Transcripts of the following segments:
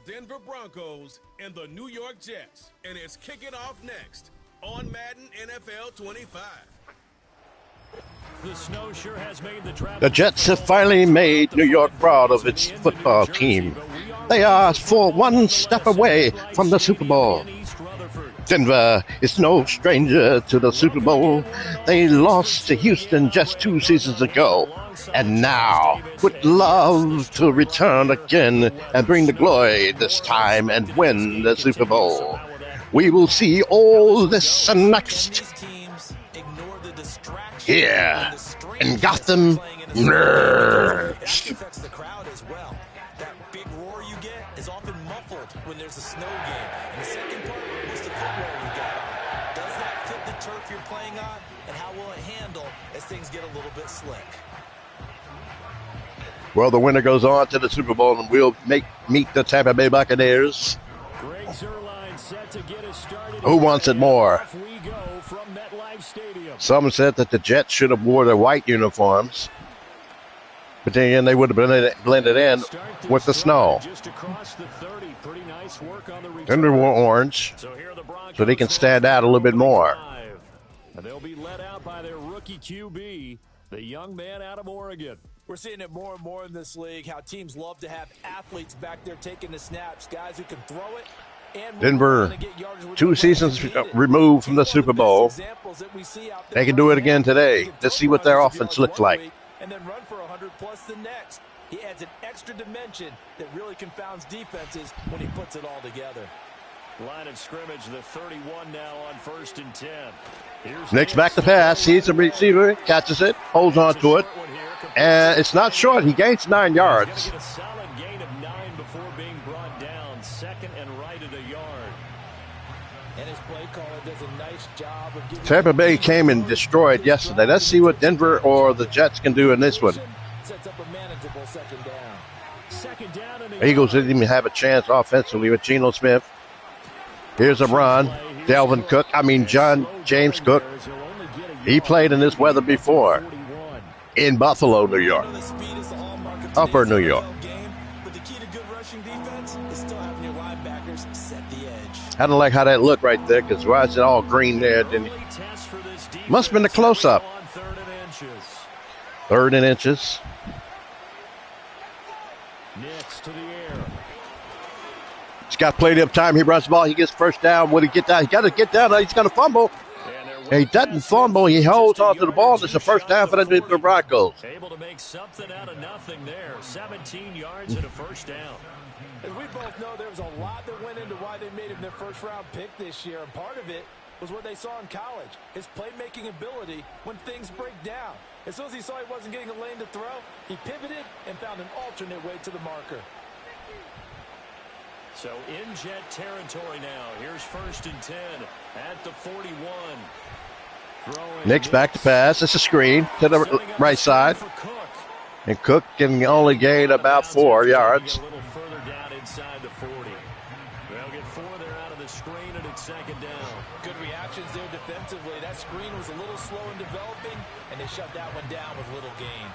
Denver Broncos and the New York Jets, and it's kicking off next on Madden NFL 25. The snow sure has made the travel. The Jets have finally made New York proud of its football team. They are for one step away from the Super Bowl. Denver is no stranger to the Super Bowl. They lost to Houston just 2 seasons ago, and now would love to return again and bring the glory this time and win the Super Bowl. We will see all this and next here in Gotham. Affects the crowd as well. That big roar you get is often muffled when there's a snow game. And the second part was the footwear you got on. Does that fit the turf you're playing on? And how will it handle as things get a little bit slick? Well, the winner goes on to the Super Bowl, and we'll meet the Tampa Bay Buccaneers. Who wants it more? Some said that the Jets should have wore their white uniforms, but then again, they would have blended in with the snow. Denver wore orange, so they can stand out a little bit more. They'll be led out by their rookie QB, the young man out of Oregon. We're seeing it more and more in this league, how teams love to have athletes back there taking the snaps, guys who can throw it. Denver, 2 seasons removed from the Super Bowl. They can do it again today. Let's see what their offense looks like. And then run for 100 plus the next. He adds an extra dimension that really confounds defenses when he puts it all together. Line of scrimmage, the 31 now on 1st and 10. Nick's back to pass. He's a receiver, catches it, holds on to it, and it's not short. He gains 9 yards. A solid gain of 9 before being brought down. Second and right at a yard. And his play caller does a nice job of giving Tampa Bay came and destroyed yesterday. Let's see what Denver or the Jets can do in this one. Sets up a manageable second down. Second down and Eagles didn't even have a chance offensively with Geno Smith. Here's a run. James Cook. He played in this weather before in Buffalo, New York. Upper New York. But the key to good rushing defense is still having your linebackers set the edge. I don't like how that looked right there, because why is it all green there? Must have been the close-up. 3rd and inches. Next to the air. He's got plenty of time. He runs the ball. He gets first down. Will he get down? He got to get down. He's going to fumble. He doesn't fumble. He holds on to the ball. It's a first down for the Broncos. Able to make something out of nothing there. 17 yards and a first down. As we both know, there was a lot that went into why they made him their first-round pick this year, and part of it was what they saw in college, his playmaking ability when things break down. As soon as he saw he wasn't getting a lane to throw, he pivoted and found an alternate way to the marker. So in Jet territory now. Here's 1st and 10 at the 41. Nick's back to pass. It's a screen to the right side. And Cook can only gain about 4 yards. A little further down inside the 40. They'll get 4 there out of the screen, and it's second down. Good reactions there defensively. That screen was a little slow in developing, and they shut that one down with little gain.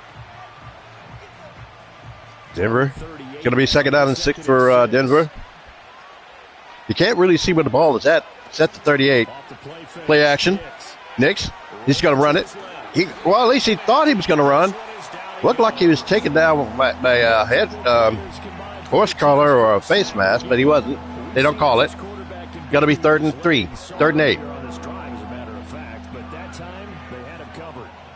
Denver. Going to be 2nd down and 6 for Denver. You can't really see where the ball is at. It's at the 38. Play action. Nix. He's going to run it. At least he thought he was going to run. Looked like he was taken down by a head horse collar or a face mask, but he wasn't. They don't call it. Got to be 3rd and 3. 3rd and 8.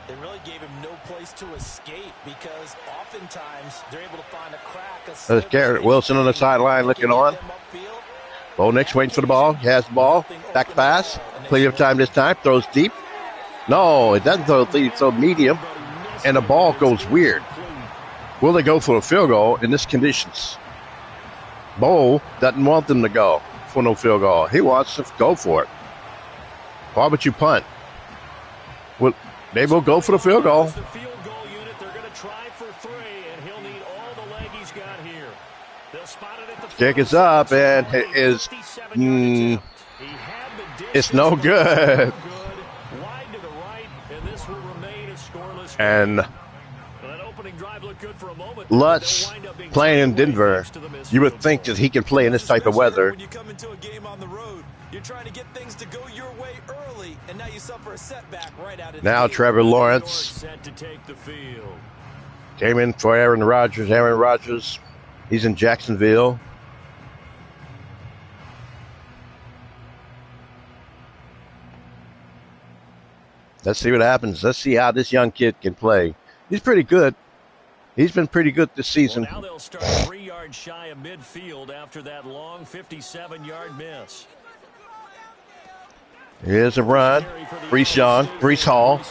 They really gave him no place to escape because oftentimes they're able to find a crack. There's Garrett Wilson on the sideline looking on. Bo Nix waiting for the ball. He has the ball. Back to pass. Plenty of time this time. Throws deep. No, it doesn't throw deep. So medium. And the ball goes weird. Will they go for a field goal in this conditions? Bo doesn't want them to go for no field goal. He wants to go for it. Why would you punt? Well, maybe we'll go for the field goal. The field goal unit, they're going to try for 3, and he'll need all the leg he's got here. They'll spot it at the kick is up, and it is it's no good. And And that opening drive looked good for a moment, Lutz playing in Denver, you would think that he can play in this type of weather. When you come into a game on the road, you're trying to get things to go your way early, and now you suffer a setback right out of the Now gate. Trevor Lawrence Set to take the field. came in for Aaron Rodgers. Aaron Rodgers, he's in Jacksonville. Let's see what happens. Let's see how this young kid can play. He's pretty good. He's been pretty good this season. Well, now they'll start 3 yards shy of midfield after that long 57-yard miss. Here's a run. Breece Hall.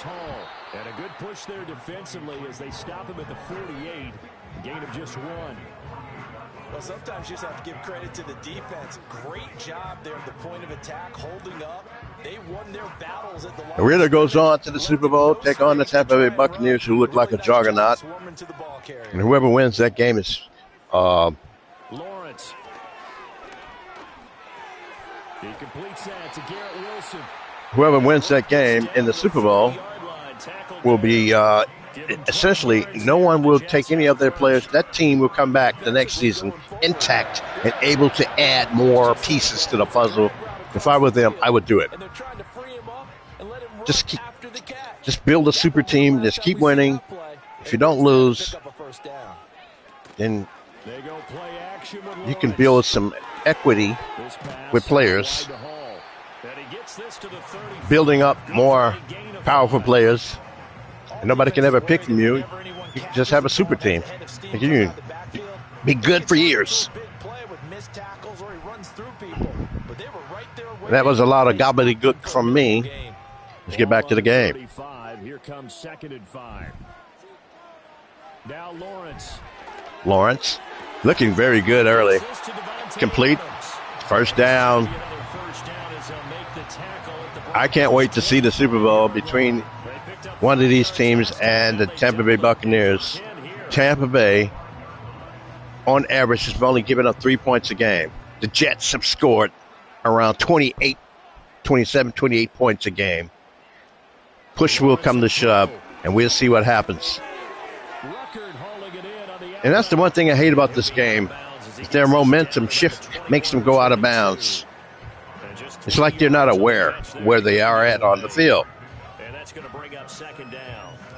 And a good push there defensively as they stop him at the 48. Gain of just 1. Well, sometimes you just have to give credit to the defense. Great job there at the point of attack, holding up. They won their battles at the line. The winner goes on to the Super Bowl, take on the Tampa Bay Buccaneers, who look like a juggernaut. And whoever wins that game is Lawrence. He completes that to Garrett Wilson. whoever wins that game in the Super Bowl will be essentially no one will take any of their players. That team will come back the next season intact and able to add more pieces to the puzzle. If I were them, I would do it. Just build a super team. Just keep winning. If you don't lose, then you can build some equity with players, building up more powerful players. And nobody can ever pick from you. You can just have a super team. You can be good for years. That was a lot of gobbledygook from me. Let's get back to the game. Here comes 2nd and 5. Now Lawrence looking very good early. Complete. First down. I can't wait to see the Super Bowl between one of these teams and the Tampa Bay Buccaneers. Tampa Bay, on average, has only given up 3 points a game. The Jets have scored around 27, 28 points a game. Push will come to shove, and we'll see what happens. And that's the one thing I hate about this game. Is their momentum shift makes them go out of bounds. It's like they're not aware where they are at on the field.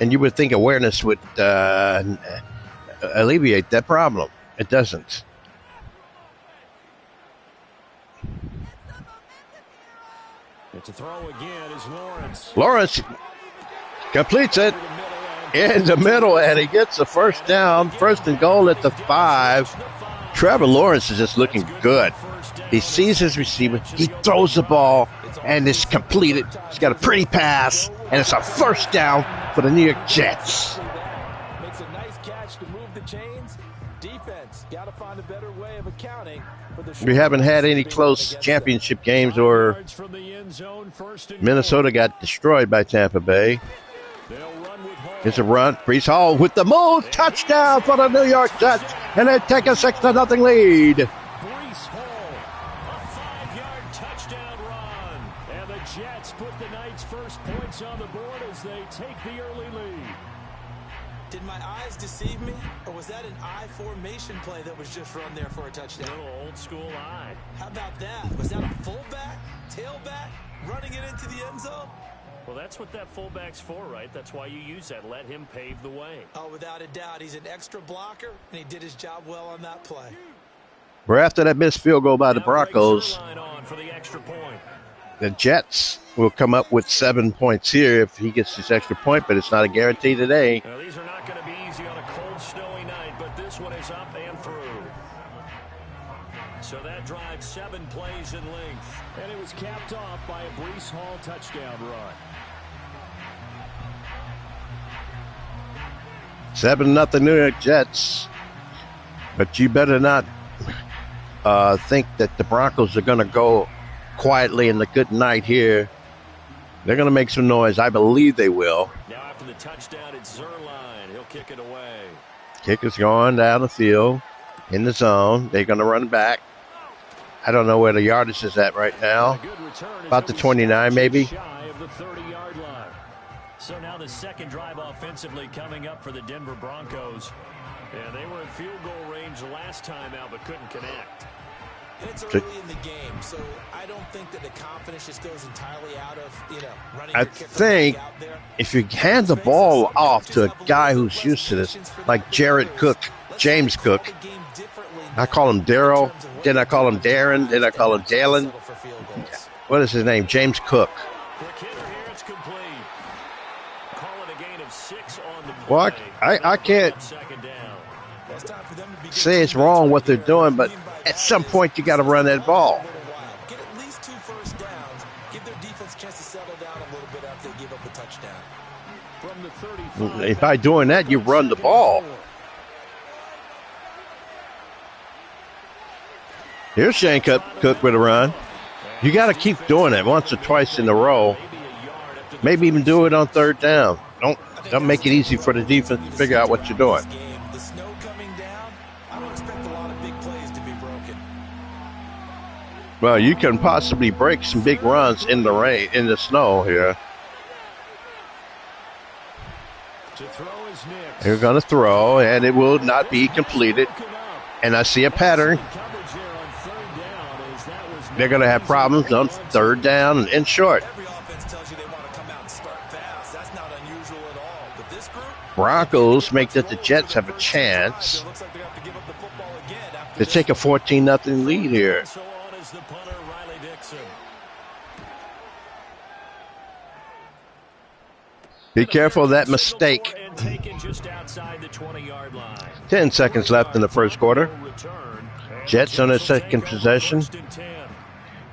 And you would think awareness would alleviate that problem. It doesn't. It's a throw again is Lawrence. Lawrence completes it in the middle, and he gets the first down. 1st and goal at the 5. Trevor Lawrence is just looking good. He sees his receiver. He throws the ball, and it's completed. He's got a pretty pass, and it's a 1st down for the New York Jets. Makes a nice catch to move the chains. Defense got to find a better way of accounting. We haven't had any close championship games, or Minnesota got destroyed by Tampa Bay. It's a run. Breece Hall with the move. Touchdown for the New York Jets. And they take a 6-0 lead. Breece Hall, a 5-yard touchdown run. And the Jets put the Knights' first points on the board as they take the early lead. Did my eyes deceive me, or was that an I formation play that was just run there for a touchdown? A little old school eye. How about that? Was that a fullback, tailback, running it into the end zone? Well, that's what that fullback's for, right? That's why you use that. Let him pave the way. Oh, without a doubt. He's an extra blocker, and he did his job well on that play. We're after that missed field goal by the Broncos. For the extra point. The Jets will come up with 7 points here if he gets this extra point, but it's not a guarantee today. Now, these are not going to be easy on a cold, snowy night, but this one is up and through. So that drives 7 plays in length. And it was capped off by a Breece Hall touchdown run. 7-0 New York Jets. But you better not think that the Broncos are going to go quietly in the good night here. They're going to make some noise. I believe they will. Now after the touchdown, it's Zerline. He'll kick it away. Kick is going down the field in the zone. They're going to run back. I don't know where the yardage is at right now. About the 29 maybe. Shy of the 30-yard line. So now the second drive offensively coming up for the Denver Broncos. Yeah, they were in field goal range last time out, but couldn't connect. It's early in the game, so I don't think that the confidence just goes entirely out of, running I your kicker think back out there. if you hand the ball off to a guy who's used to this, like Jared Cook, James Cook, I call him Daryl, then I call him Darren, then I call him Dalen. What is his name? James Cook. Well, I can't say it's wrong what they're doing, but at some point you got to run that ball. Get at least 2 first downs. Give their defense a chance to settle down a little bit after they give up a touchdown. From the 35, By doing that, you run the ball. Here's Shane Cook with a run. You got to keep doing it once or twice in a row. Maybe even do it on third down. Don't make it easy for the defense to figure out what you're doing. The snow coming down, I don't expect a lot of big plays to be broken. Well, you can possibly break some big runs in the rain, in the snow here. They're going to throw, and it will not be completed. And I see a pattern. They're going to have problems on third down and short. Every offense tells you they want to come out and start fast. That's not unusual at all. But this group, Broncos make that the Jets have a chance to take a 14-0 lead here. so on is the punter, Riley Dixon. Be careful of that mistake. And taken just outside the 20-yard line. 10 seconds left in the first quarter. Jets on their second possession.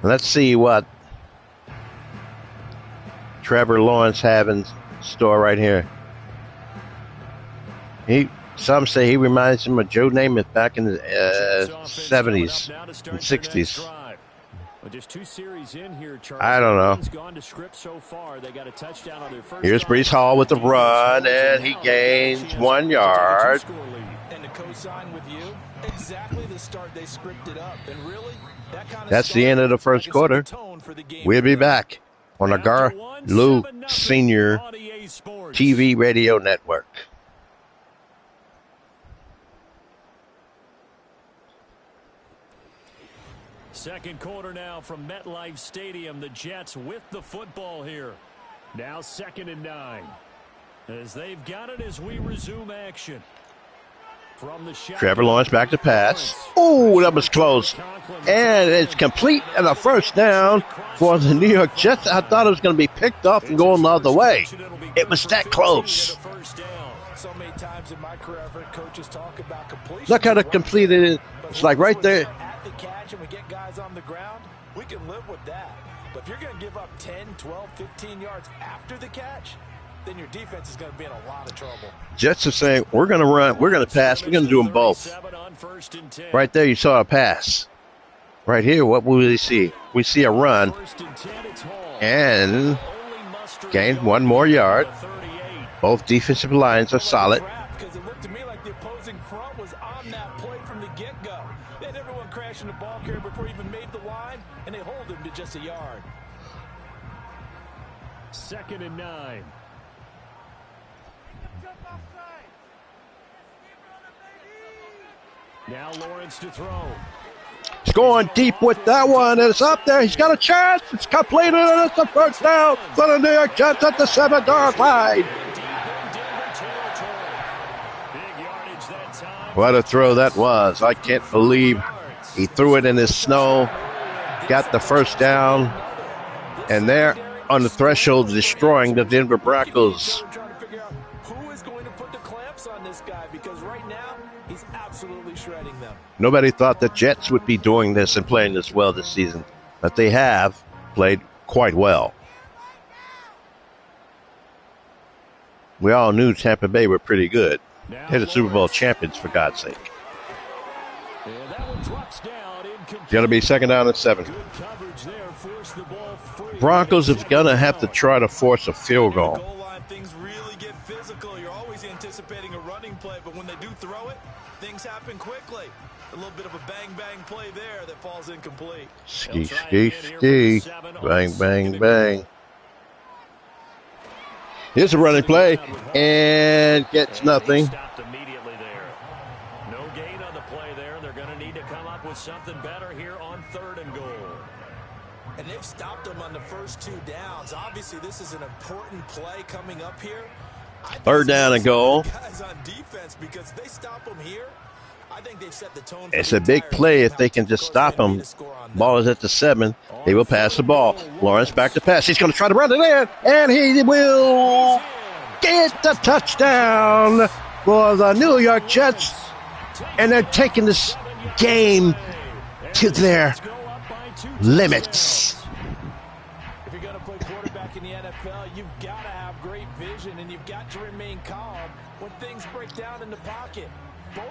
Let's see what Trevor Lawrence have in store right here. Some say he reminds him of Joe Namath back in the 70s and 60s. I don't know. Here's Breece Hall with the run, and he gains 1 yard. and to co-sign with you, exactly the start they scripted up. And really, That's the end of the first quarter. We'll be back on the Gar Lou Senior TV Radio Network. Second quarter now from MetLife Stadium. The Jets with the football here. Now 2nd and 9. As they've got it as we resume action. From the Trevor Lawrence back to pass. Oh, that was close. And it's complete and a first down for the New York Jets. I thought it was going to be picked off and going the other way. It was that close. So many times in my career, I've heard coaches talk about completion. Look how they completed it. It's like right there. At the catch and we get guys on the ground, we can live with that. But if you're going to give up 10, 12, 15 yards after the catch, then your defense is going to be in a lot of trouble. Jets are saying, we're going to run, we're going to pass, we're going to do them both. Right there, you saw a pass. Right here, what will we see? We see a run and gain 1 more yard. Both defensive lines are solid. Because it looked to me like the opposing front was on that play from the get-go. They had everyone crashing the ball carrier before he even made the line, and they hold him to just a yard. 2nd and 9. Now Lawrence to throw. He's going deep with that one. It's up there. He's got a chance. It's completed, and it's the first down for the New York Jets at the 7-yard line. What a throw that was. I can't believe he threw it in the snow, got the first down, and there on the threshold destroying the Denver Broncos. Trying to figure out who is going to put the clamps on this guy, because right now he's absolutely shredding them. Nobody thought the Jets would be doing this and playing this well this season, but they have played quite well. We all knew Tampa Bay were pretty good. They're the Super Bowl champions, for God's sake. It's going to be 2nd down and 7. Broncos are going to have to try to force a field goal. Goal line, things really get physical. You're always anticipating a running play, but when they do throw it, things happen quickly. A little bit of a bang-bang play there that falls incomplete. Ski, ski, ski. Bang, bang, bang. Here's a running play and gets nothing. something better here on 3rd and goal. And they've stopped them on the first 2 downs. Obviously, this is an important play coming up here. 3rd down and goal. Guys on defense, because if they stop them here, I think they've set the tone. It's a big play if they can just stop them. Ball is at the 7. They will pass the ball. Lawrence back to pass. He's going to try to run it in, and he will get the touchdown for the New York Jets. And they're taking this game to their limits. If you're going to play quarterback in the NFL, you've got to have great vision, and you've got to remain calm when things break down in the pocket.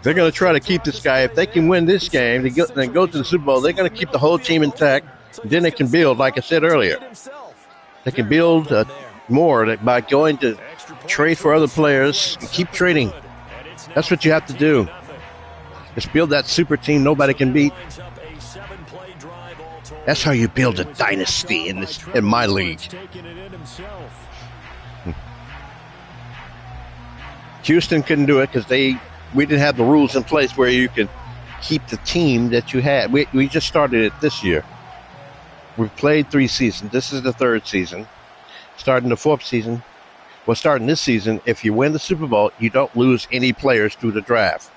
They're going to try to keep this guy. If they can win this game and go to the Super Bowl, they're going to keep the whole team intact. Then they can build, like I said earlier. They can build more by going to trade for other players and keep trading. That's what you have to do. Just build that super team nobody can beat. That's how you build a dynasty in my league. Houston couldn't do it because we didn't have the rules in place where you could keep the team that you had. We just started it this year. We've played 3 seasons. This is the 3rd season. Starting the 4th season. Well, starting this season, if you win the Super Bowl, you don't lose any players through the draft.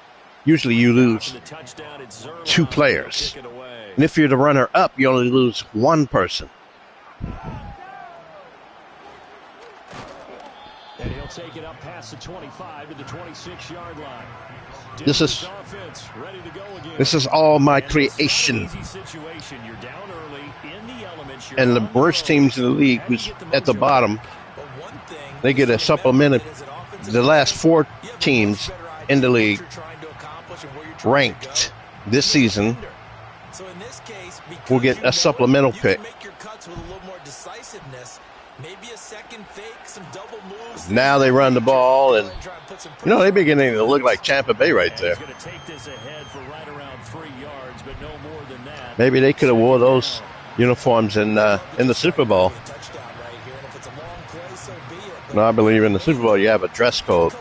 Usually you lose 2 players. And if you're the runner-up, you only lose 1 person. And he'll take it up past the 25 to the 26-yard line. This is all my creation. And the worst teams in the league, who's at the bottom, they get a supplemental. The last 4 teams in the league ranked this season will get a supplemental pick. Now they run the ball, and they're beginning to look like Tampa Bay right there. Maybe they could have wore those uniforms in the Super Bowl. No, I believe in the Super Bowl you have a dress code.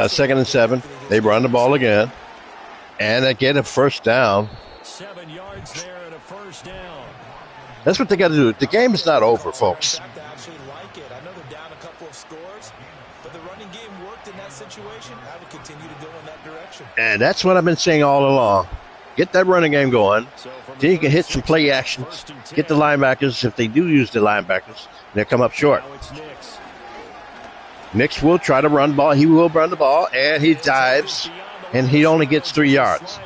Second and 7. They run the ball again, and they get a first down. 7 yards there and a first down. That's what they got to do. The game is not over, folks. I know they're down a couple of scores, but the running game worked in that situation. I would continue to go in that direction. And that's what I've been saying all along. Get that running game going. Then you can hit some play actions. Get the linebackers. If they do use the linebackers, they'll come up short. Nix will try to run the ball. He will run the ball, and he dives, and he only gets 3 yards.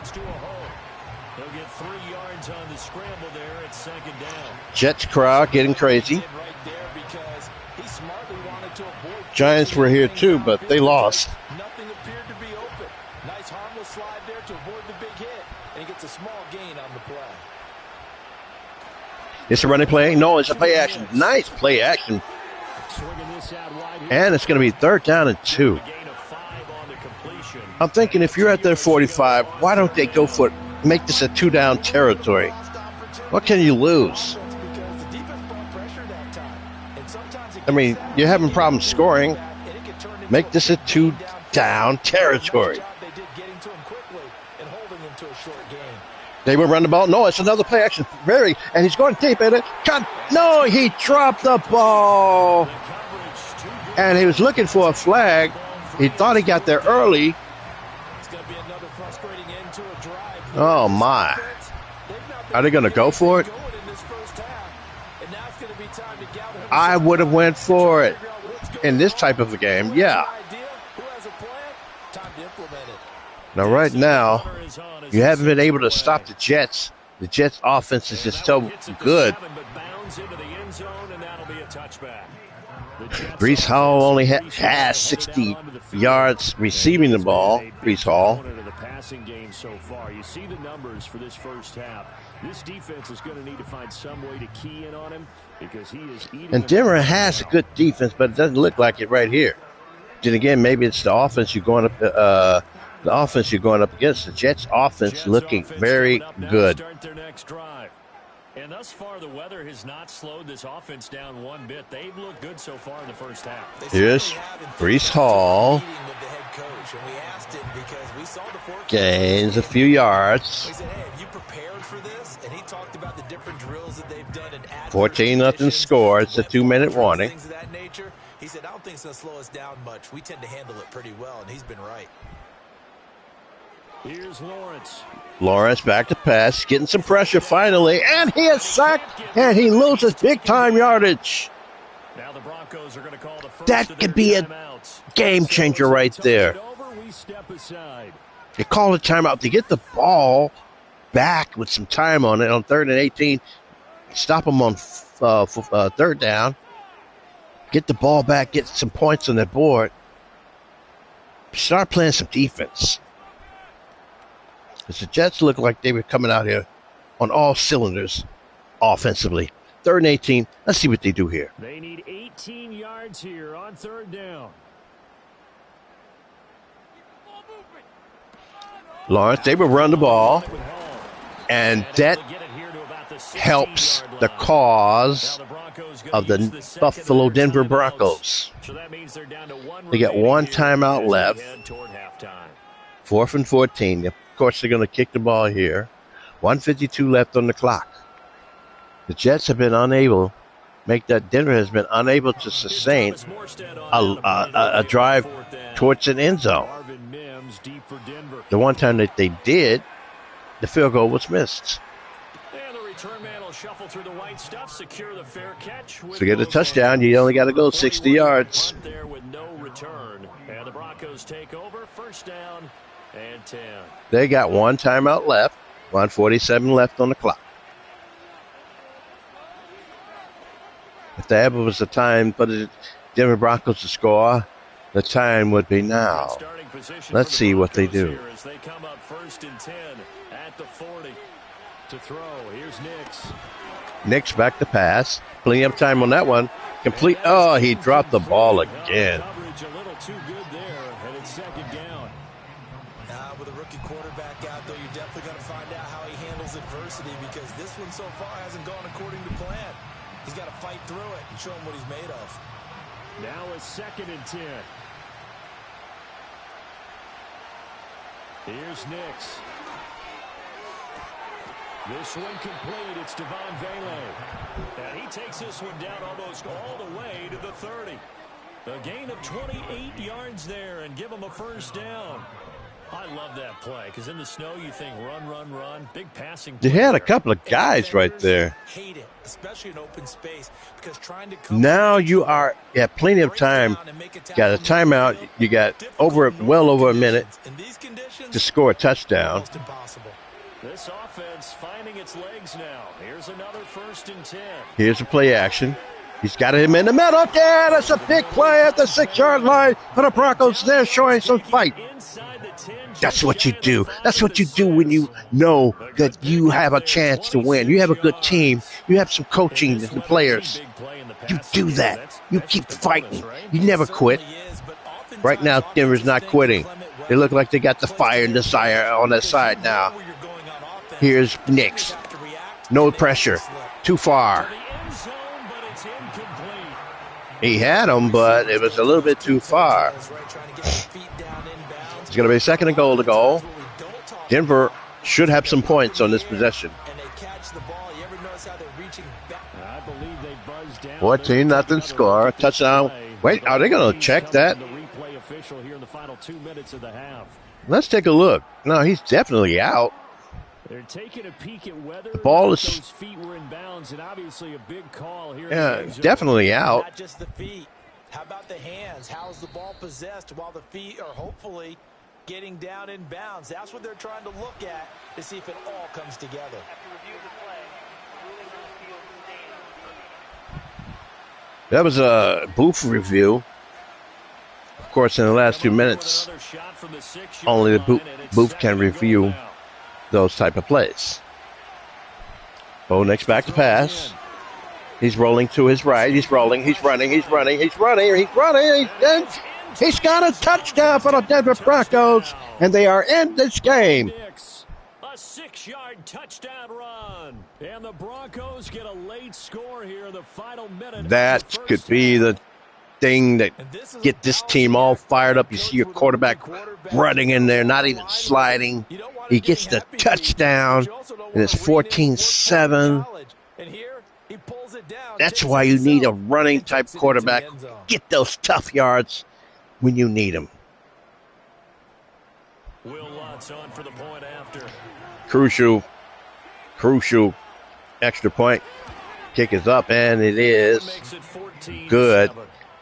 Jets crowd getting crazy. Giants were here too, but they lost. Nothing appeared to be open. Nice harmless slide there to avoid the big hit, and he gets a small gain on the play. It's a running play. No, it's a play action. Nice play action. And it's going to be 3rd down and 2. I'm thinking if you're at their 45, why don't they go for it? Make this a 2-down territory. What can you lose? I mean, you're having problems scoring. Make this a 2-down territory. They will run the ball. No, it's another play action. And he's going deep in it. No, he dropped the ball. And he was looking for a flag. He thought he got there early. Oh, my. Are they going to go for it? I would have went for it in this type of a game, yeah. Now, right now, you haven't been able to stop the Jets. The Jets' offense is just so good. Breece Hall only has 60 yards receiving the ball. Breece Hall. So far, you see the numbers for this first half. This defense is going to need to find some way to key in on him because he is eating. And Denver has a good defense, but it doesn't look like it right here. Then again, maybe it's the offense you're going up. The offense you're going up against. The Jets' offense looking very good. And thus far, the weather has not slowed this offense down one bit. They've looked good so far in the first half. Here's Breece Hall. Gains a few yards. He said, hey, have you prepared for this? And he talked about the different drills that they've done. 14-0 score. It's a 2-minute warning. Things of that nature. He said, I don't think it's going to slow us down much. We tend to handle it pretty well, and he's been right. Here's Lawrence. Lawrence back to pass, getting some pressure finally, and he is sacked, and he loses big-time yardage. Now the Broncos are going to call the first that could be a game changer right there. You call a timeout to get the ball back with some time on it on 3rd and 18. Stop them on third down. Get the ball back, get some points on the board. Start playing some defense. Because the Jets look like they were coming out here on all cylinders offensively. 3rd and 18. Let's see what they do here. They need 18 yards here on 3rd down. Lawrence, they will run the ball. And that helps the cause of the Buffalo Denver Broncos. They got one timeout left. 4th and 14. Of course, they're going to kick the ball here. 1:52 left on the clock. The Jets have been unable, Denver has been unable to sustain a drive towards an end zone. The one time that they did, the field goal was missed. To get a touchdown, you only got to go 60 yards. And the Broncos take over, 1st down and 10. They got one timeout left, 1:47 left on the clock. If there ever was a time for the Denver Broncos to score, the time would be now. Let's see what they do. As they come up 1st and 10 at the 40 to throw. Here's Nix. Nix back to pass. Plenty of time on that one. Complete. Oh, he dropped the ball again. Coverage a little too good there, and it's 2nd down. With a rookie quarterback out there, you're definitely going to find out how he handles adversity, because this one so far hasn't gone according to plan. He's got to fight through it and show him what he's made of. Now a 2nd and 10. Here's Nix. This one complete. It's Devon Vele. And he takes this one down almost all the way to the 30. A gain of 28 yards there and give him a 1st down. I love that play, because in the snow you think run, run, run. Big passing play. They had a couple of guys right there. Hate it, especially in open space, because trying to now you are at plenty of time. Got a timeout. You got well over a minute to score a touchdown. This offense finding its legs now. Here's another 1st and 10. Here's a play action. He's got him in the middle. Yeah, that's a big play at the 6-yard line for the Broncos. They're showing some fight. That's what you do. That's what you do when you know that you have a chance to win. You have a good team. You have some coaching to the players. You do that. You keep fighting. You never quit. Right now, Denver's not quitting. They look like they got the fire and desire on their side now. Here's Nix. No pressure. Too far. He had him, but it was a little bit too far. It's going to be 2nd and goal to go. Denver should have some points on this possession. 14-0 score. Touchdown. Wait, are they going to check that? Let's take a look. No, he's definitely out. They're taking a peek at whether the ball is, those feet were in bounds, and obviously a big call here. Yeah, definitely out. Not just the feet. How about the hands? How's the ball possessed while the feet are hopefully getting down in bounds? That's what they're trying to look at to see if it all comes together. That was a booth review. Of course, in the last 2 minutes, only the booth can review those type of plays. Bo Nix back to pass. He's rolling to his right. He's rolling. He's running. He's running. He's running. He's running. He's got a touchdown for the Denver Broncos, and they are in this game. 6-yard touchdown run. And the Broncos get a late score here in the final minute. That could be the thing that get this team all fired up. You see your quarterback running in there, not even sliding. He gets the touchdown, and it's 14-7. That's why you need a running-type quarterback. Get those tough yards when you need them. Will Lutz on for the point after. Crucial extra point. Kick is up, and it is good.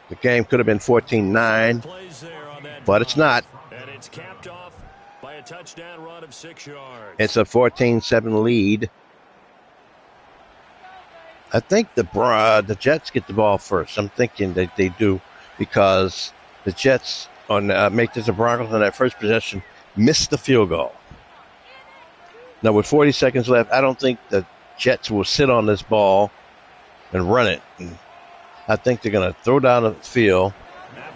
The game could have been 14-9, but it's not. And it's capped off by a touchdown run of 6 yards. It's a 14-7 lead. I think the Jets get the ball first. I'm thinking that they do because the Jets make this the Broncos on that first possession missed the field goal. Now with 40 seconds left, I don't think the Jets will sit on this ball and run it. And I think they're going to throw down the field,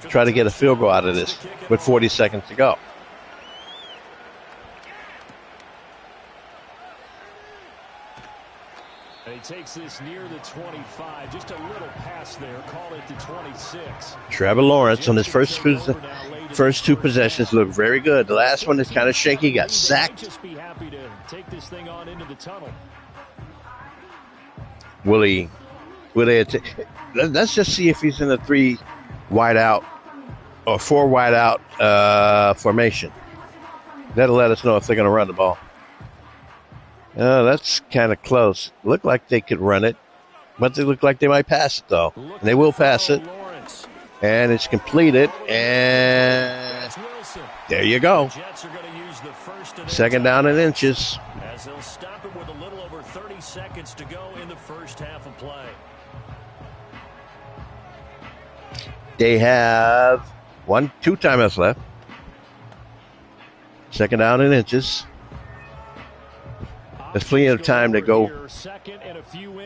try to get a field goal out of this with 40 seconds to go. And he takes this near the 25, just a little pass there, call it the 26. Trevor Lawrence on his first two possessions looked very good. The last one is kind of shaky, got sacked. Just be happy to take this thing on into the tunnel. Let's just see if he's in a 3 wide out or 4 wide out formation. That'll let us know if they're going to run the ball. That's kind of close. Look like they could run it, but they look like they might pass it, though. And they will pass it. And it's completed. And there you go. Second down and inches. As they'll stop it with a little over 30 seconds to go in the first half of play. They have 2 timeouts left. Second down and inches. There's plenty of time to go.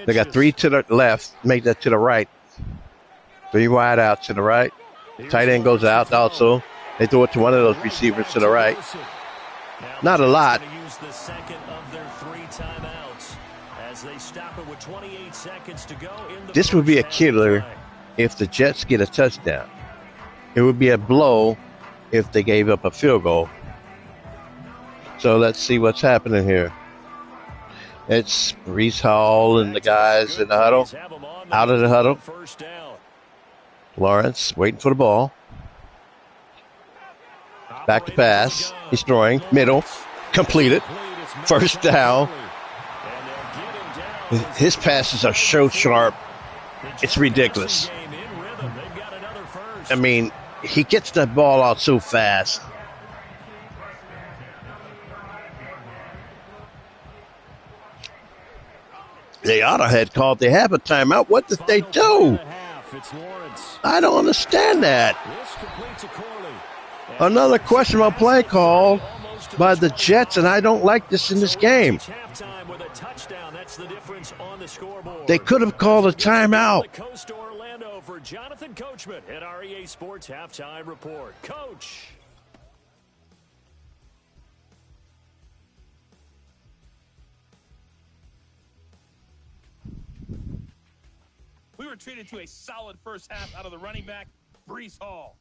They got 3 to the left. Make that to the right. 3 wide out to the right. Tight end goes out also. They throw it to one of those receivers to the right. Not a lot. This would be a killer if the Jets get a touchdown. It would be a blow if they gave up a field goal. So let's see what's happening here. It's Breece Hall and the guys in the huddle. Out of the huddle. Lawrence waiting for the ball. Back to pass. He's throwing. Middle. Completed. First down. His passes are so sharp. It's ridiculous. I mean, he gets that ball out so fast. They ought to have called. They have a timeout. What did they do? I don't understand that. Another questionable play called by the Jets, and I don't like this in this game. They could have called a timeout. Jonathan Coachman at REA Sports Halftime Report. Coach. We were treated to a solid first half out of the running back, Breece Hall.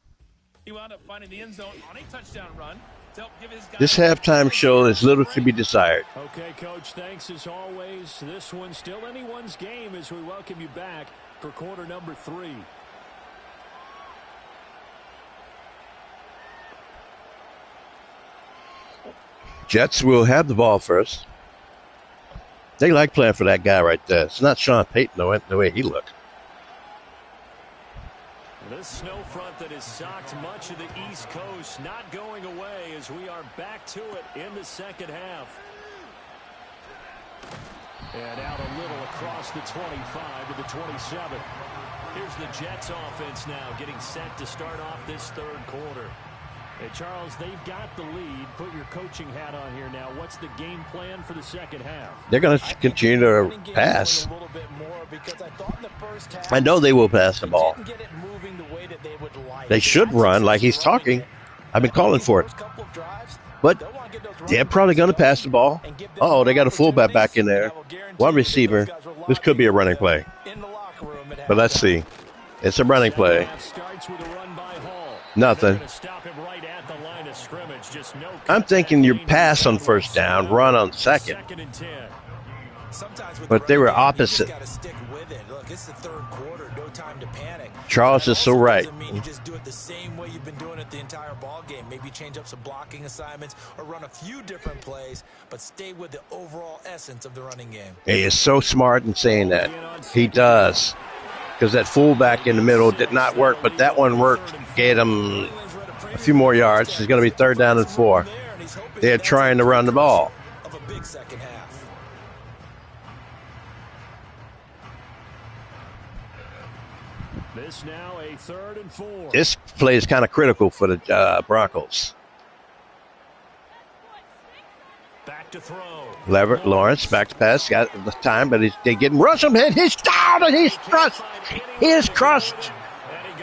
He wound up finding the end zone on a touchdown run to help give his guys. This halftime show is little to be desired. Okay, Coach, thanks as always. This one's still anyone's game as we welcome you back for quarter number 3. Jets will have the ball first. They like playing for that guy right there. It's not Sean Payton, the way he looked. This snow front that has socked much of the East Coast not going away as we are back to it in the second half. And out a little across the 25 to the 27. Here's the Jets offense now getting set to start off this third quarter. Hey, Charles, they've got the lead. Put your coaching hat on here now. What's the game plan for the second half? They're going to continue to pass. I know they will pass the ball. They should run like he's talking. I've been calling for it. But They're probably going to pass the ball. Oh, they got a fullback back in there. One receiver. This could be a running play. But let's see. It's a running play. Nothing. I'm thinking you pass on first down, run on second. But they were opposite. Charles is so right. You just do it the same way you've been doing it the entire ball game. Maybe change up some blocking assignments or run a few different plays, but stay with the overall essence of the running game. He is so smart in saying that. He does. Because that fullback in the middle did not work, but that one worked. Gave him a few more yards. It's going to be 3rd down and 4. They're trying to run the ball. Of a big second half. This now a 3rd and 4. This play is kind of critical for the Broncos. Back to throw. Lawrence back to pass. Got the time, but they getting Russell hit. He's down and he's crushed. He is crushed.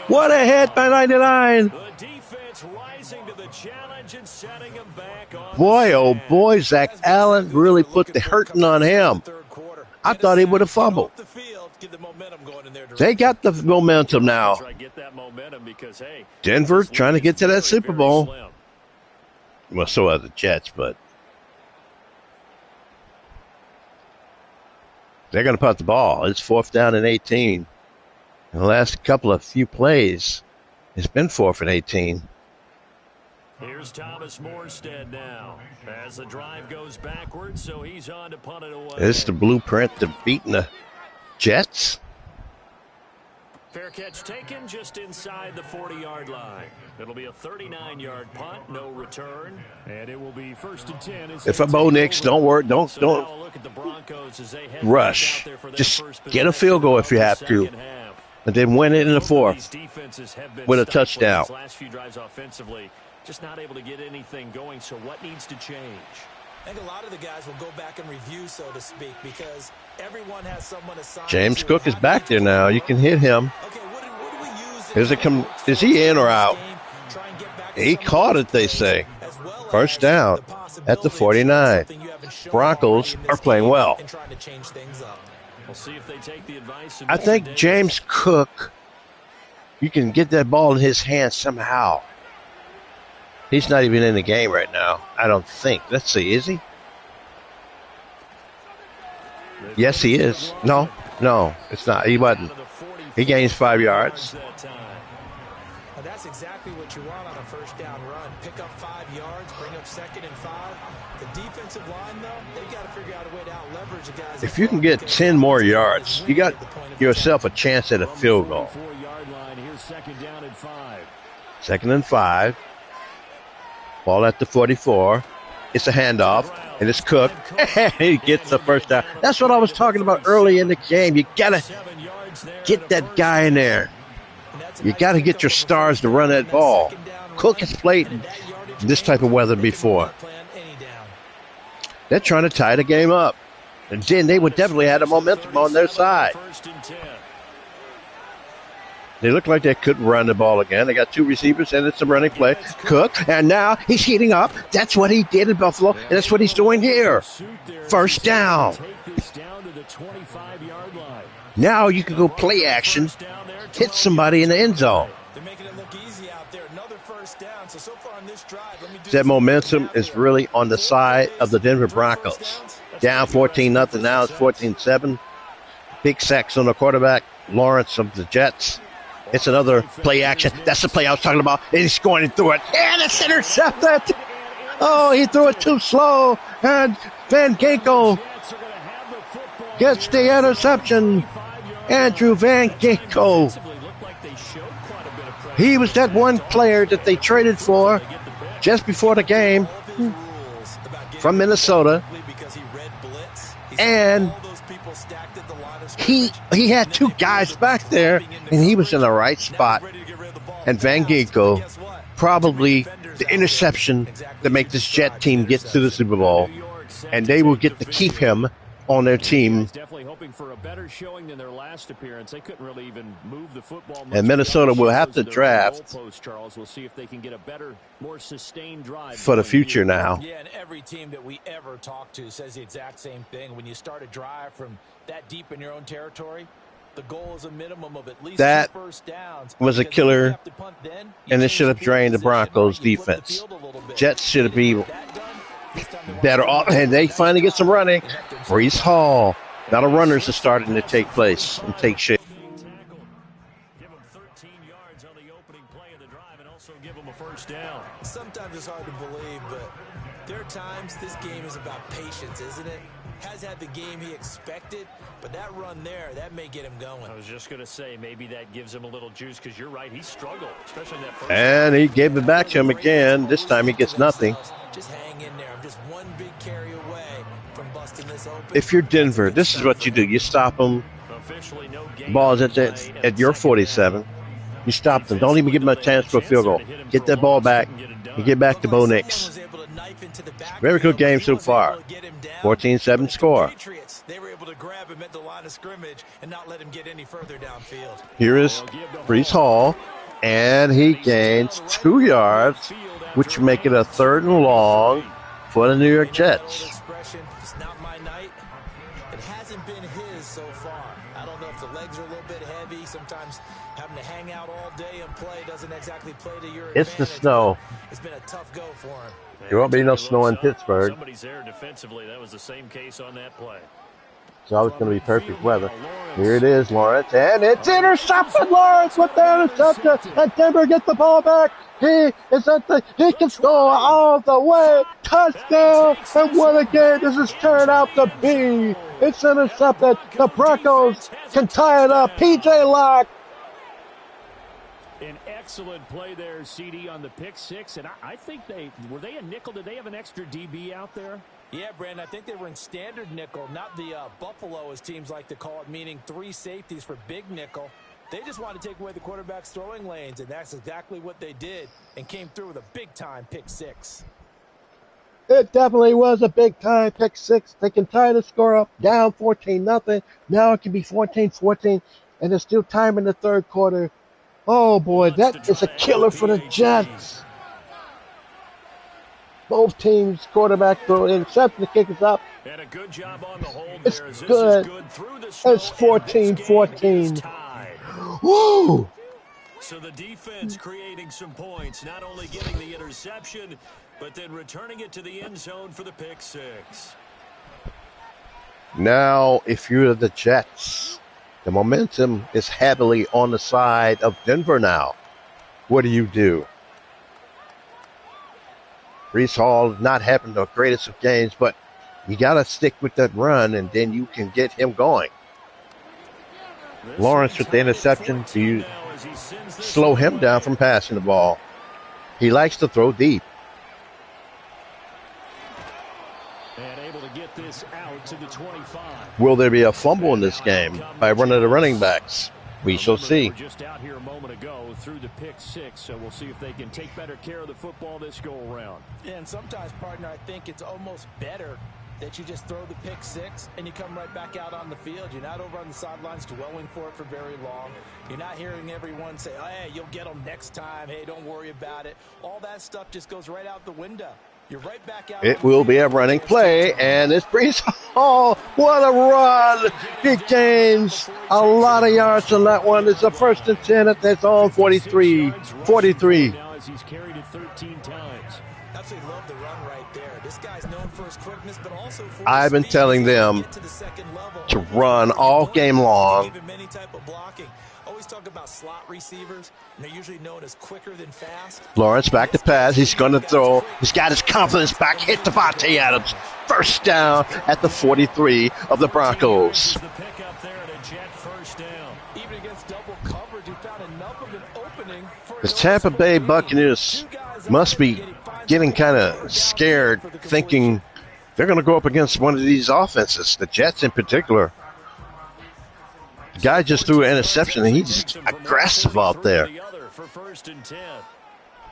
What a hit by 99. The defense rising to the challenge and setting him back on. Boy, oh boy, Zach Allen really put the hurting on him. I thought he would have fumbled. They got the momentum now. Denver trying to get to that Super Bowl. Well, so are the Jets, but they're going to punt the ball. It's 4th down and 18. In the last few plays, it's been 4th and 18. Here's Thomas Morstead now as the drive goes backwards, so he's on to punt it away. This is the blueprint to beating the Jets. Fair catch taken just inside the 40-yard line. It'll be a 39-yard punt, no return, and it will be 1st and 10. If a Bo Nix, don't worry, don't rush. Just get a field goal if you have to, and then win it in the 4th with a touchdown. Last few drives offensively, just not able to get anything going. So what needs to change? I think a lot of the guys will go back and review, so to speak, because everyone has someone assigned. James Cook is back there now. You can hit him. Okay, what do we use? Is it is he in or out? He caught it, they say. 1st down at the 49. Broncos are playing well. We'll see if they take the advice. I think James Cook, you can get that ball in his hands somehow. He's not even in the game right now, I don't think. Let's see, is he? Yes, he is. No, it's not. He wasn't. He gains 5 yards. And that's exactly what you want on a 1st down run. Pick up 5 yards, bring up 2nd and 5. The defensive line, though, they've got to figure out a way to out-leverage the guys. If you can get 10 more yards, you got yourself a chance at a field goal. 2nd and 5. Ball at the 44. It's a handoff, and it's Cook. He gets the 1st down. That's what I was talking about early in the game. You got to get that guy in there. You got to get your stars to run that ball. Cook has played in this type of weather before. They're trying to tie the game up. And then they would definitely have the momentum on their side. They look like they could run the ball again. They got 2 receivers, and it's a running play. Cook, and now he's heating up. That's what he did in Buffalo, and that's what he's doing here. 1st down. Now you can go play action, hit somebody in the end zone. That momentum is really on the side of the Denver Broncos. Down 14-0. Now it's 14-7. Big sacks on the quarterback, Lawrence of the Jets. It's another play action. That's the play I was talking about. And he's going and threw it. And it's intercepted. Oh, he threw it too slow. And Van Ginkel gets the interception. Andrew Van Ginkel. He was that one player that they traded for just before the game from Minnesota. And he had 2 guys back there, and he was in the right spot. And Van Ginkel, probably the interception to make this Jet team get to the Super Bowl, and they will get to keep him on their team. Definitely hoping for a better showing than their last appearance. They couldn't really even move the football much. And Minnesota will have to draft Charles. We'll see if they can get a better, more sustained drive for the future now. Yeah, and every team that we ever talk to says the exact same thing. When you start a drive from that deep in your own territory, the goal is a minimum of at least 2 first downs. Was a killer, and it should have drained the Broncos' defense. Jets should be better off, and they finally get some running. Brees Hall. Now the runners are starting to take place and take shape. Give them 13 yards on the opening play of the drive and also give them a first down. Sometimes it's hard to believe, but there are times this game is about patience, isn't it? Has had the game he expected, but that run there, that may get him going. I was just going to say, maybe that gives him a little juice, because you're right, he struggled, especially in that first. And he gave it back to him again. This time he gets nothing. Just hang in there. I'm just one big carry away from busting this open. If you're Denver, this is what you do. You stop them. Ball's at your 47. You stop them. Don't even give them a chance for a field goal. Get that ball back and get back to Bo Nix. Very good game so far. 14-7 score. They were able to grab him at the line of scrimmage and not let him get any further downfield. Here is Brees Hall, and he gains 2 yards, which make it a 3rd and long for the New York Jets. It's not my night. It hasn't been his so far. I don't know if the legs are a little bit heavy. Sometimes having to hang out all day and play doesn't exactly play to your advantage. It's the snow. It's been a tough go for him. There won't be no snow in Pittsburgh. Somebody's there defensively. That was the same case on that play. It's always going to be perfect weather. Here it is, Lawrence, and it's intercepted. Lawrence with the interception, and Denver gets the ball back. He can score all the way. Touchdown, and what a game this has turned out to be. It's intercepted. The Broncos can tie it up. P.J. Locke. An excellent play there, CD, on the pick six. And I think were they a nickel? Did they have an extra DB out there? Yeah, Brandon, I think they were in standard nickel, not the Buffalo, as teams like to call it, meaning 3 safeties for big nickel. They just wanted to take away the quarterback's throwing lanes, and that's exactly what they did, and came through with a big-time pick six. It definitely was a big-time pick six. They can tie the score up, down 14-0. Now it can be 14-14, and there's still time in the 3rd quarter. Oh, boy, that is a killer for the Jets. Both teams' quarterback throw interception. The kick is up. And a good job on the hold. It's good. It's 14-14. Woo! So the defense creating some points, not only getting the interception, but then returning it to the end zone for the pick six. Now, if you're the Jets, the momentum is heavily on the side of Denver now. What do? Brees Hall not having the greatest of games, but you got to stick with that run, and then you can get him going. Lawrence with the interception. Do you slow him down from passing the ball? He likes to throw deep. And able to get this out to the 25. Will there be a fumble in this game by one of the running backs? We shall see. Just out here a moment ago through the pick six, so we'll see if they can take better care of the football this go around. Yeah, and sometimes, partner, I think it's almost better that you just throw the pick six and you come right back out on the field. You're not over on the sidelines dwelling for it for very long. You're not hearing everyone say, oh, hey, you'll get them next time. Hey, don't worry about it. All that stuff just goes right out the window. You're right back out. It will be a running play, and it's Brees Hall. What a run. He gains a lot of yards on that one. It's a 1st and 10 at his own 43. Now as he's carried it 13 times. Absolutely love the run right there. This guy's known for his quickness, but also for his I've been speed telling them to the second level. to run all game long. Even many type of blocking. Always talk about slot receivers, and they're usually known as quicker than fast. Lawrence back to pass. He's going to throw. He's got his confidence back. Hit Devontae Adams. First down at the 43 of the Broncos. The pick up there at a Jet first down. Even against double coverage, he found enough of an opening for The Tampa Bay Buccaneers must be getting kind of scared, thinking they're going to go up against one of these offenses, the Jets in particular. The guy just threw an interception, and he's aggressive out there.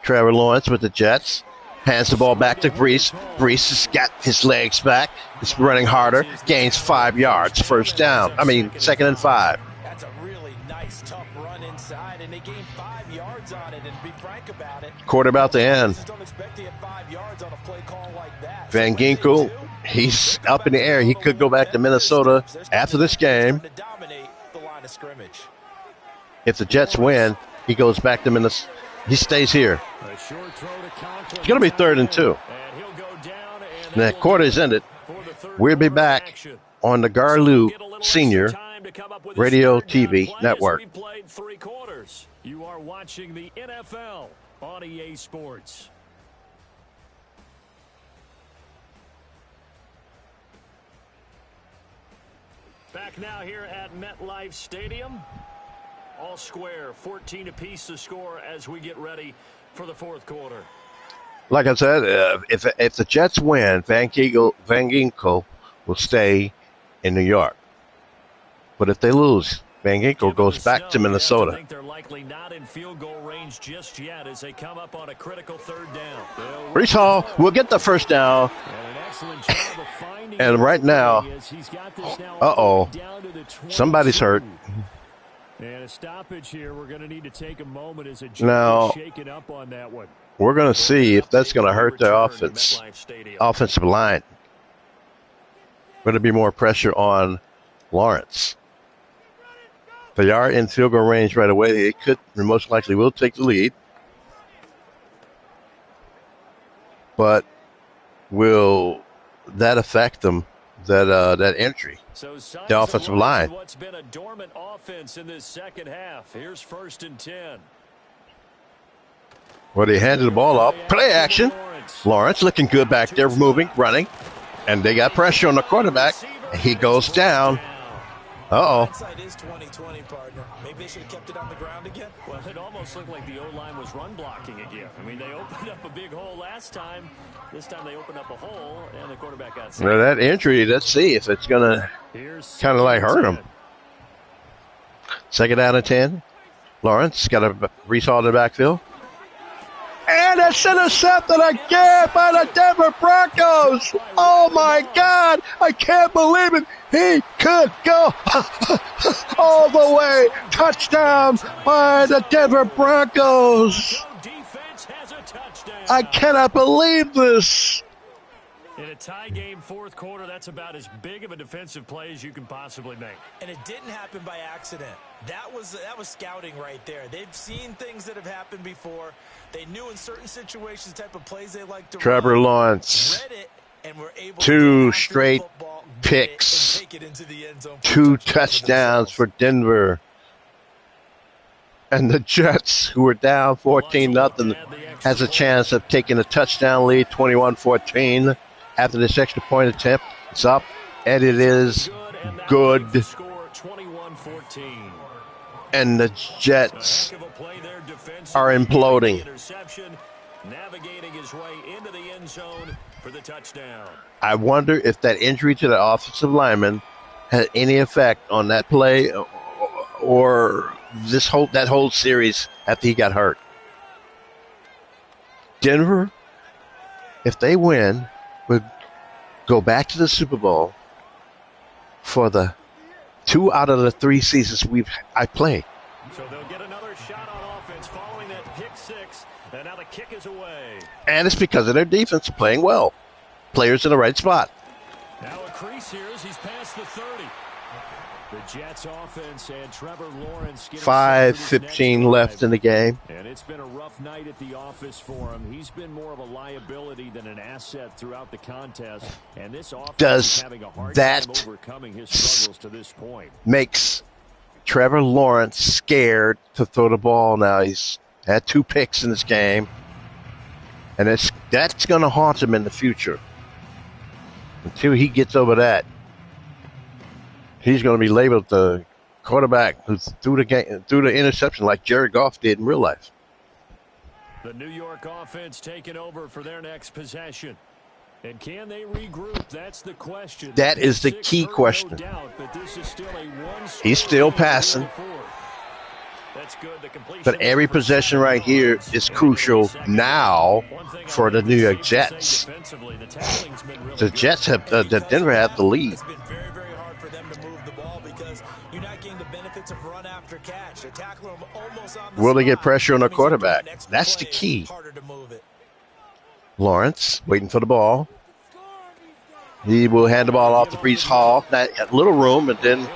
Trevor Lawrence with the Jets. Hands the ball back to Brees. Brees has got his legs back. He's running harder. Gains 5 yards. First down. I mean, 2nd and 5. That's a really nice, tough run inside, and they gained 5 yards on it. And to be frank about it, Quarter about to end. don't expect to get 5 yards on a play call like that. Van Ginkel, he's up in the air. He could go back to Minnesota after this game. If the Jets win, he goes back to Minnesota. He stays here. It's going to be 3rd and 2. And the quarter is ended. We'll be back on the Garlou Senior Radio TV Network. You are watching the NFL on EA Sports. Back now here at MetLife Stadium. All square, 14 apiece to score as we get ready for the 4th quarter. Like I said, if the Jets win, Van Ginkel will stay in New York. But if they lose, Van Ginkel goes back to Minnesota. I think they're likely not in field goal range just yet as they come up on a critical 3rd down. Brees Hall will get the first down. And right now, somebody's hurt. And a stoppage here. We're going to need to take a moment as a now shaken up on that one. We're going to see if that's going to hurt their offensive line. Going to be more pressure on Lawrence. They are in field goal range right away. They could, most likely, will take the lead. But will that affect them? That entry, the offensive line. What's been a dormant offense in this second half. Here's 1st and 10. Well, they handed the ball off. Play action. Lawrence looking good back there, moving, running. And they got pressure on the quarterback. And he goes down. Hindsight is 20/20, partner. Maybe they should have kept it on the ground again. Well, it almost looked like the O-line was run blocking again. I mean, they opened up a big hole last time. This time they opened up a hole, and the quarterback got sacked. Now that injury, let's see if it's going to kind of like hurt him. 2nd down and 10. Lawrence got a Brees Hall in the backfield. And it's intercepted again by the Denver Broncos. Oh, my God. I can't believe it. He could go all the way. Touchdown by the Denver Broncos. I cannot believe this. In a tie game, 4th quarter, that's about as big of a defensive play as you can possibly make. And it didn't happen by accident. That was scouting right there. They've seen things that have happened before. They knew in certain situations the type of plays they like to Trevor run. Lawrence, Read it, and were able 2 to straight football, picks, take it into the end zone 2 touchdowns for Denver. And the Jets, who were down 14-0, has a chance of taking a touchdown lead, 21-14. After this extra point attempt, it's up, and it is good. And the Jets are imploding. Navigating his way into the end zone for the touchdown. I wonder if that injury to the offensive lineman had any effect on that play or that whole series after he got hurt. Denver, if they win, would go back to the Super Bowl for the 2 out of the 3 seasons I played. So they'll get another shot on offense following that pick 6, and now the kick is away. And it's because of their defense playing well. Players in the right spot. Now a crease here as he's past the 30. The Jets offense and Trevor Lawrence 5:15 left in the game. And it's been a rough night at the office for him. He's been more of a liability than an asset throughout the contest. And this offense is having a hard time overcoming his struggles to this point. Makes Trevor Lawrence scared to throw the ball now. He's had 2 picks in this game. And that's going to haunt him in the future. Until he gets over that, he's going to be labeled the quarterback who threw the interception like Jared Goff did in real life. The New York offense taking over for their next possession. And can they regroup? That's the question. That is the key question. He's still passing. But every possession right here is crucial now for the New York Jets. The Jets have, Denver have the lead. It's been very, very hard for them to move the ball because you're not getting the benefits of run after catch. They're tackling them almost on the Will they get spot. pressure on the That means the quarterback? next That's the play key. is harder to move it. Lawrence waiting for the ball. He will hand the ball off to Brees Hall. That little room, and then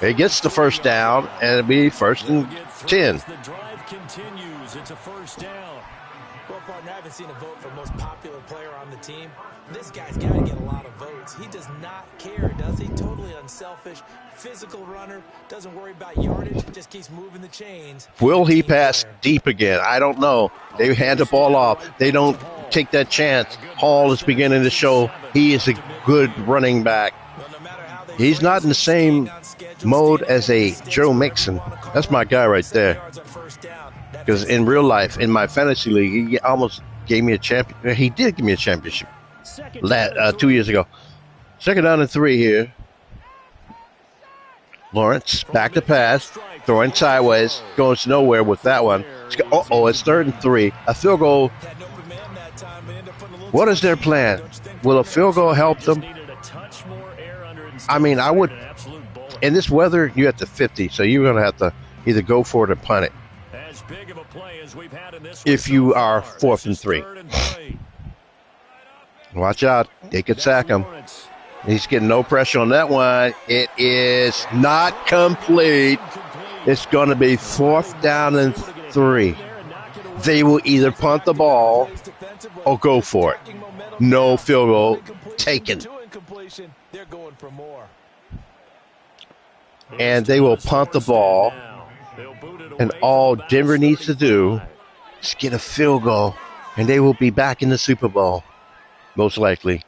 he gets the first down, and it'll be 1st and 10. The drive continues. It's a first down. Well, partner, I haven't seen a vote for most popular player on the team. This guy's got to get a lot of votes. He does not care, does he? Totally unselfish, physical runner, doesn't worry about yardage, just keeps moving the chains. Will he pass deep again? I don't know. They hand the ball off. They don't take that chance. Hall is beginning to show he is a good running back. He's not in the same mode as a Joe Mixon. That's my guy right there. Because in real life, in my fantasy league, he almost gave me a champion. He did give me a championship 2 years ago. 2nd down and 3 here. Lawrence back to pass, throwing sideways, goes nowhere with that one. It's 3rd and 3. A field goal. What is their plan? Will a field goal help them? I mean, I would. In this weather, you're at the 50, so you're going to have to either go for it or punt it. If you are 4th and 3. Watch out. They could sack him. He's getting no pressure on that one. It is not complete. It's going to be 4th down and 3. They will either punt the ball or go for it. No field goal taken. And they will punt the ball. And all Denver needs to do is get a field goal. And they will be back in the Super Bowl. Most likely.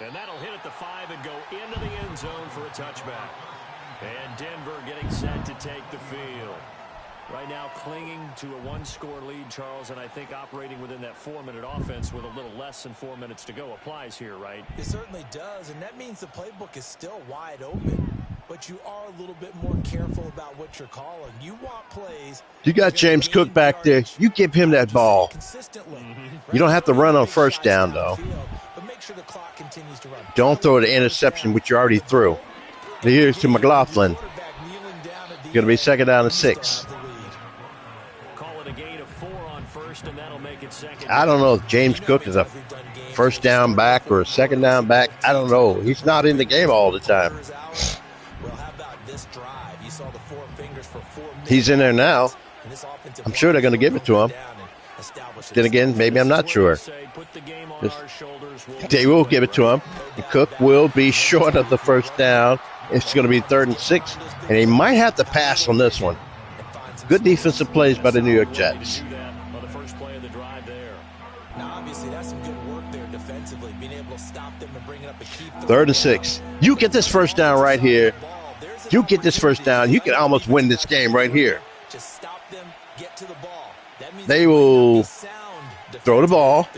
And that'll hit at the 5 and go into the end zone for a touchback. And Denver getting set to take the field. Right now clinging to a 1-score lead, Charles, and I think operating within that 4-minute offense with a little less than 4 minutes to go applies here, right? It certainly does, and that means the playbook is still wide open. But you are a little bit more careful about what you're calling. You want plays. You got James Cook back there. You give him that ball. You don't have to run on 1st down, though. Don't throw the interception, which you already threw. Here's to McLaughlin. Going to be 2nd down and 6. Call it a gain of 4 on 1st, and that'll make it 2nd. I don't know if James Cook is a 1st down back or a 2nd down back. I don't know. He's not in the game all the time. He's in there now. I'm sure they're going to give it to him. Then again, maybe I'm not sure. They will give it to him. And Cook will be short of the 1st down. It's going to be 3rd and 6. And he might have to pass on this one. Good defensive plays by the New York Jets. Third and 6. You get this 1st down right here. You get this 1st down. You can almost win this game right here. They will throw the ball.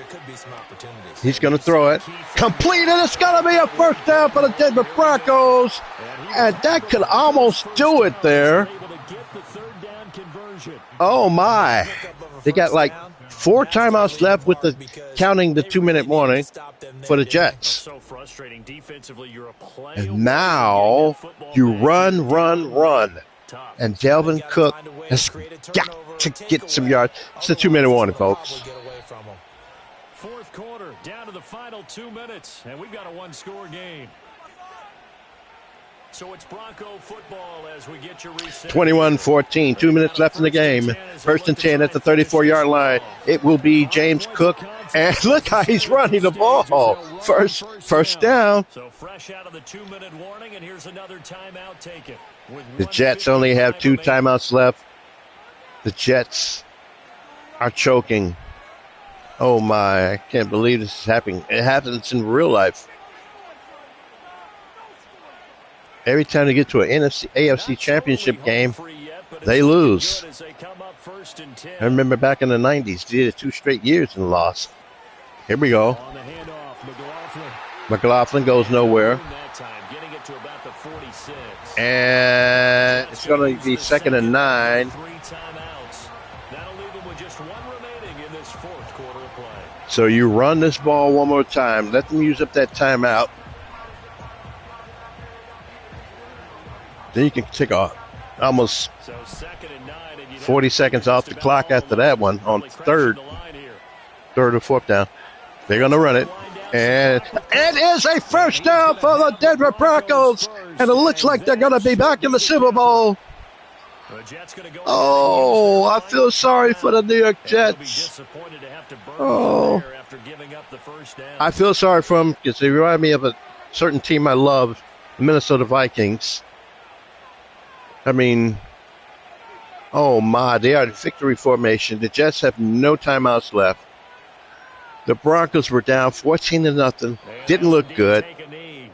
He's going to throw it. Complete, and it's going to be a 1st down for the Denver Broncos. And that could almost do it there. Oh, my. They got like 4 timeouts left with the counting the 2-minute warning for the Jets. And now you run. And Delvin Cook has got to get some yards. It's a 2-minute warning, folks. 4th quarter, down to the final 2 minutes, and we've got a 1-score game. So it's Bronco football as we get your reset. 21-14, 2 minutes left in the game. 1st and 10 at the 34-yard line. It will be James Cook. And look how he's running the ball. First down. So fresh out of the 2-minute warning, and here's another timeout taken. The Jets only have 2 timeouts left. The Jets are choking. Oh, my. I can't believe this is happening. It happens in real life. Every time they get to an AFC championship game, they lose. I remember back in the 90s, they did it 2 straight years and lost. Here we go. McLaughlin goes nowhere. And it's going to be 2nd and 9. 3 timeouts. That'll leave them with just 1 remaining in this 4th quarter of play. So you run this ball one more time. Let them use up that timeout. Then you can take almost 40 seconds off the clock after that one on third or 4th down. They're going to run it. And it is a first down for the Denver Broncos. And it looks like they're going to be back in the Super Bowl. Oh, I feel sorry for the New York Jets. Oh, I feel sorry for them because they remind me of a certain team I love, the Minnesota Vikings. I mean, oh my, they are in victory formation. The Jets have no timeouts left. The Broncos were down 14-0. Didn't look good. They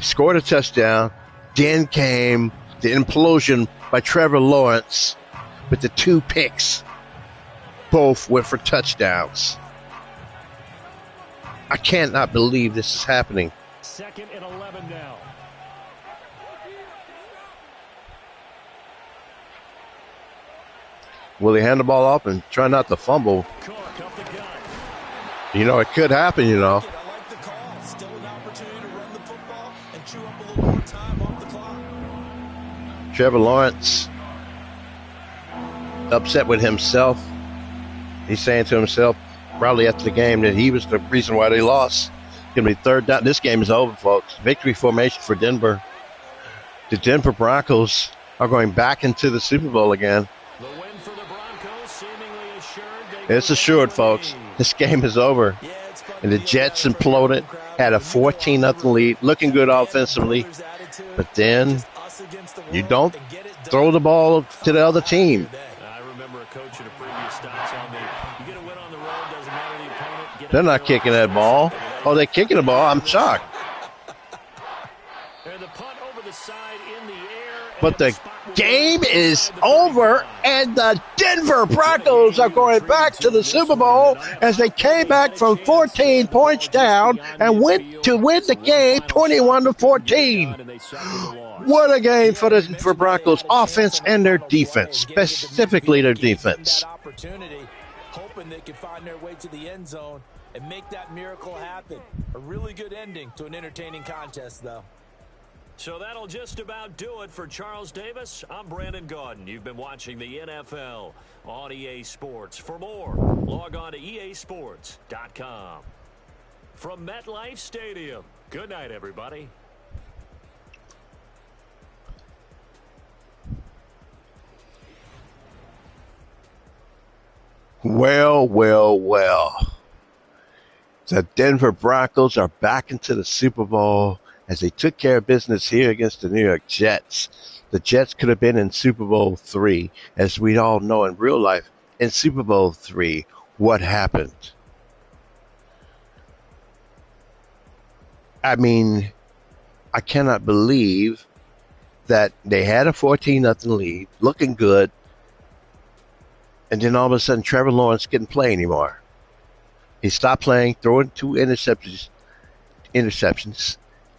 scored a touchdown. Then came the implosion by Trevor Lawrence with the 2 picks. Both went for touchdowns. I cannot believe this is happening. 2nd and 11 now. Will he hand the ball off and try not to fumble? You know, it could happen, you know. I like the call. Still an opportunity to run the football and chew up a little more time off the clock. Trevor Lawrence upset with himself. He's saying to himself, probably after the game, that he was the reason why they lost. It's going to be 3rd down. This game is over, folks. Victory formation for Denver. The Denver Broncos are going back into the Super Bowl again. The win for the Broncos seemingly assured. It's assured, folks. This game is over. And the Jets imploded, had a 14-0 lead, looking good offensively. But then you don't throw the ball to the other team. I remember a coach in a previous stop telling me, you get a win on the road, doesn't matter the opponent. They're not kicking that ball. Oh, they're kicking the ball. I'm shocked. And the punt over the side in the air. But the game is over, and the Denver Broncos are going back to the Super Bowl as they came back from 14 points down and went to win the game 21-14. What a game for Broncos offense and their defense, specifically their defense. Hoping they can find their way to the end zone and make that miracle happen. A really good ending to an entertaining contest, though. So that'll just about do it for Charles Davis. I'm Brandon Gaudin. You've been watching the NFL on EA Sports. For more, log on to easports.com. From MetLife Stadium, good night, everybody. Well, well, well. The Denver Broncos are back into the Super Bowl as they took care of business here against the New York Jets. The Jets could have been in Super Bowl III. As we all know in real life, in Super Bowl III, what happened? I mean, I cannot believe that they had a 14-0 lead, looking good, and then all of a sudden Trevor Lawrence couldn't play anymore. He stopped playing, throwing 2 interceptions.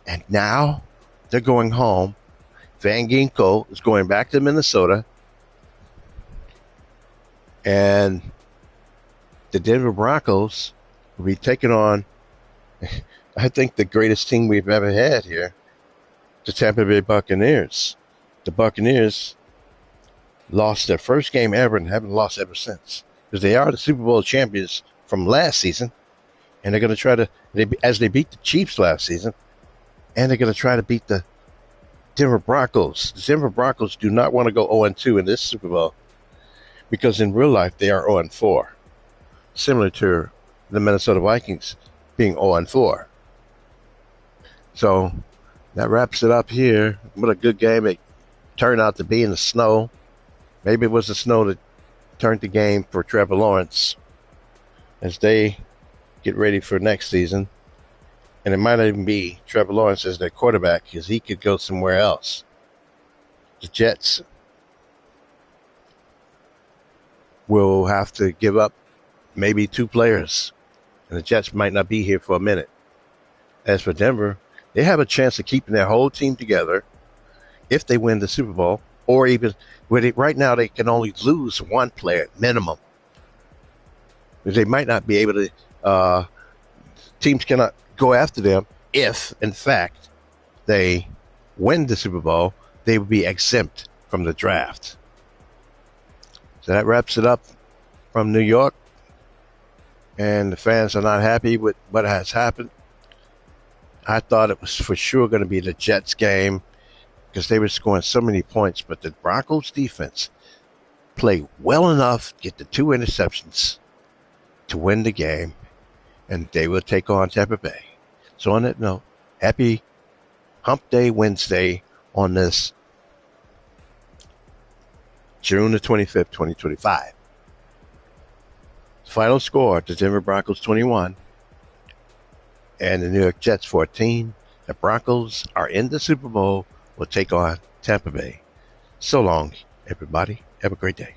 And now they're going home. Van Ginkel is going back to Minnesota. And the Denver Broncos will be taking on, I think, the greatest team we've ever had here, the Tampa Bay Buccaneers. The Buccaneers lost their first game ever and haven't lost ever since. Because they are the Super Bowl champions from last season. And they're going to try to, as they beat the Chiefs last season, and they're going to try to beat the Denver Broncos. The Denver Broncos do not want to go 0-2 in this Super Bowl because in real life they are 0-4, similar to the Minnesota Vikings being 0-4. So that wraps it up here. What a good game it turned out to be in the snow. Maybe it was the snow that turned the game for Trevor Lawrence as they get ready for next season. And it might not even be Trevor Lawrence as their quarterback because he could go somewhere else. The Jets will have to give up maybe 2 players. And the Jets might not be here for a minute. As for Denver, they have a chance of keeping their whole team together, if they win the Super Bowl, or even right now they can only lose one player minimum. They might not be able to. Teams cannot go after them if, in fact, they win the Super Bowl. They would be exempt from the draft. So that wraps it up from New York. And the fans are not happy with what has happened. I thought it was for sure going to be the Jets game because they were scoring so many points. But the Broncos defense played well enough to get the 2 interceptions to win the game. And they will take on Tampa Bay. So on that note, happy Hump Day Wednesday on this June the 25th, 2025. Final score, the Denver Broncos 21 and the New York Jets 14. The Broncos are in the Super Bowl, will take on Tampa Bay. So long, everybody. Have a great day.